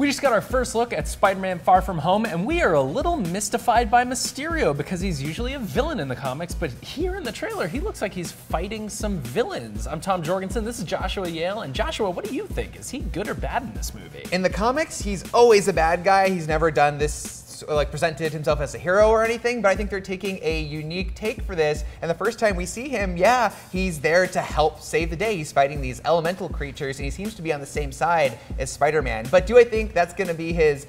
We just got our first look at Spider-Man Far From Home, and we are a little mystified by Mysterio because he's usually a villain in the comics, but here in the trailer, he looks like he's fighting some villains. I'm Tom Jorgensen, this is Joshua Yale, and Joshua, what do you think? Is he good or bad in this movie? In the comics, he's always a bad guy. He's never done this, like presented himself as a hero or anything, but I think they're taking a unique take for this, and the first time we see him, yeah, he's there to help save the day. He's fighting these elemental creatures, and he seems to be on the same side as Spider-Man. But do I think that's going to be his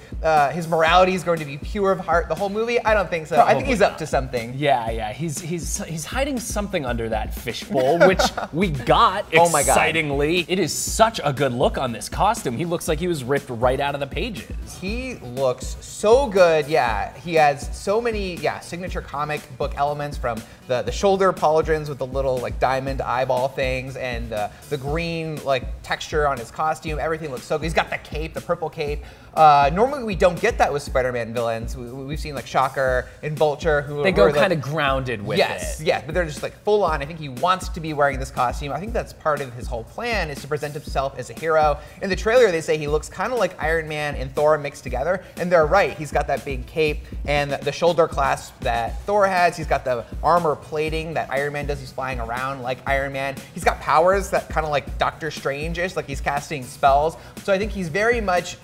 morality is going to be pure of heart the whole movie? I don't think so. Probably I think he's up to something. Yeah, he's hiding something under that fishbowl, which we got Oh my God. excitingly. It is such a good look on this costume. He looks like he was ripped right out of the pages. He looks so good. Yeah, he has so many signature comic book elements, from the shoulder pauldrons with the little like diamond eyeball things, and the green like texture on his costume. Everything looks so good. He's got the cape, the purple cape. Normally we don't get that with Spider-Man villains. We've seen like Shocker and Vulture, who They go like, kind of grounded with it. Yes, but they're just like full on. I think he wants to be wearing this costume. I think that's part of his whole plan, is to present himself as a hero. In the trailer, they say he looks kind of like Iron Man and Thor mixed together, and they're right. He's got that big cape and the shoulder clasp that Thor has. He's got the armor plating that Iron Man does. He's flying around like Iron Man. He's got powers that kind of like Doctor Strange-ish, like he's casting spells. So I think he's very much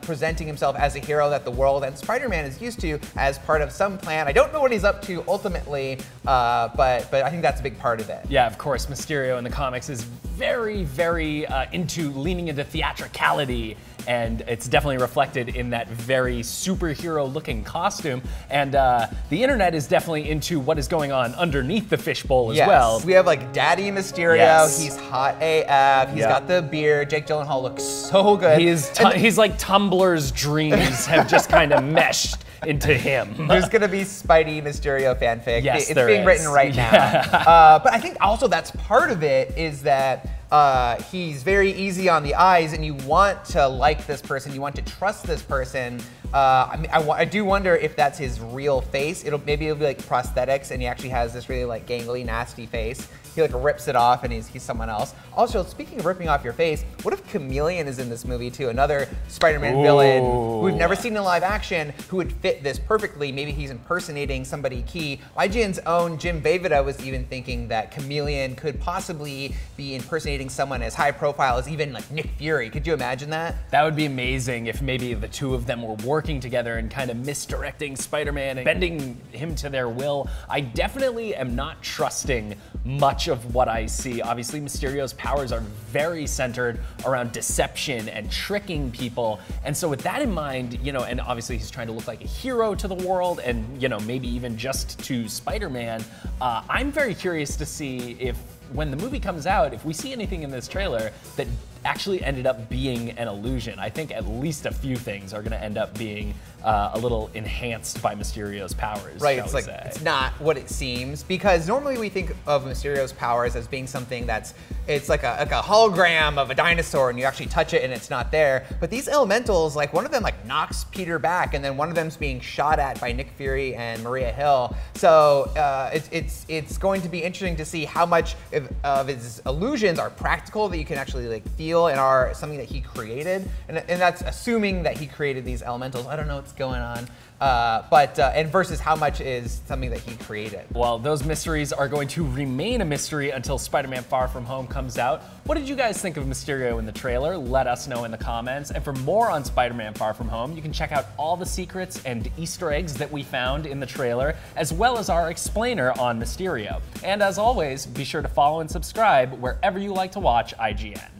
presenting himself as a hero that the world and Spider-Man is used to as part of some plan. I don't know what he's up to ultimately, but I think that's a big part of it. Yeah, of course, Mysterio in the comics is very, very into leaning into theatricality, and it's definitely reflected in that very superhero-looking costume. And the internet is definitely into what is going on underneath the fishbowl as well. We have like Daddy Mysterio. Yes. He's hot AF. He's got the beard. Jake Gyllenhaal looks so good. He's like Tumblr's dreams have just kind of meshed into him. There's gonna be Spidey Mysterio fanfic. Yes, it's there being is. written right now. But I think also that's part of it, is that he's very easy on the eyes, and you want to like this person, you want to trust this person. I do wonder if that's his real face. Maybe it'll be like prosthetics, and he actually has this really like gangly, nasty face. He like rips it off, and he's someone else. Also, speaking of ripping off your face, what if Chameleon is in this movie too? Another Spider-Man villain who we've never seen in live action, who would fit this perfectly. Maybe he's impersonating somebody key. IGN's own Jim Vejvoda was even thinking that Chameleon could possibly be impersonating someone as high profile as even like Nick Fury. Could you imagine that? That would be amazing if maybe the two of them were working together and kind of misdirecting Spider-Man and bending him to their will. I definitely am not trusting much of what I see. Obviously, Mysterio's powers are very centered around deception and tricking people. And so with that in mind, and obviously he's trying to look like a hero to the world, and maybe even just to Spider-Man, I'm very curious to see if, when the movie comes out, if we see anything in this trailer that actually ended up being an illusion. I think at least a few things are going to end up being a little enhanced by Mysterio's powers. Right, it's not what it seems, because normally we think of Mysterio's powers as being something it's like a hologram of a dinosaur, and you actually touch it and it's not there. But these elementals, like one of them like knocks Peter back, and then one of them's being shot at by Nick Fury and Maria Hill. So it's going to be interesting to see how much of his illusions are practical, that you can actually like feel and are something that he created, and that's assuming that he created these elementals. I don't know what's going on, and versus how much is something that he created. Well, those mysteries are going to remain a mystery until Spider-Man Far From Home comes out. What did you guys think of Mysterio in the trailer? Let us know in the comments. And for more on Spider-Man Far From Home, you can check out all the secrets and Easter eggs that we found in the trailer, as well as our explainer on Mysterio. And as always, be sure to follow and subscribe wherever you like to watch IGN.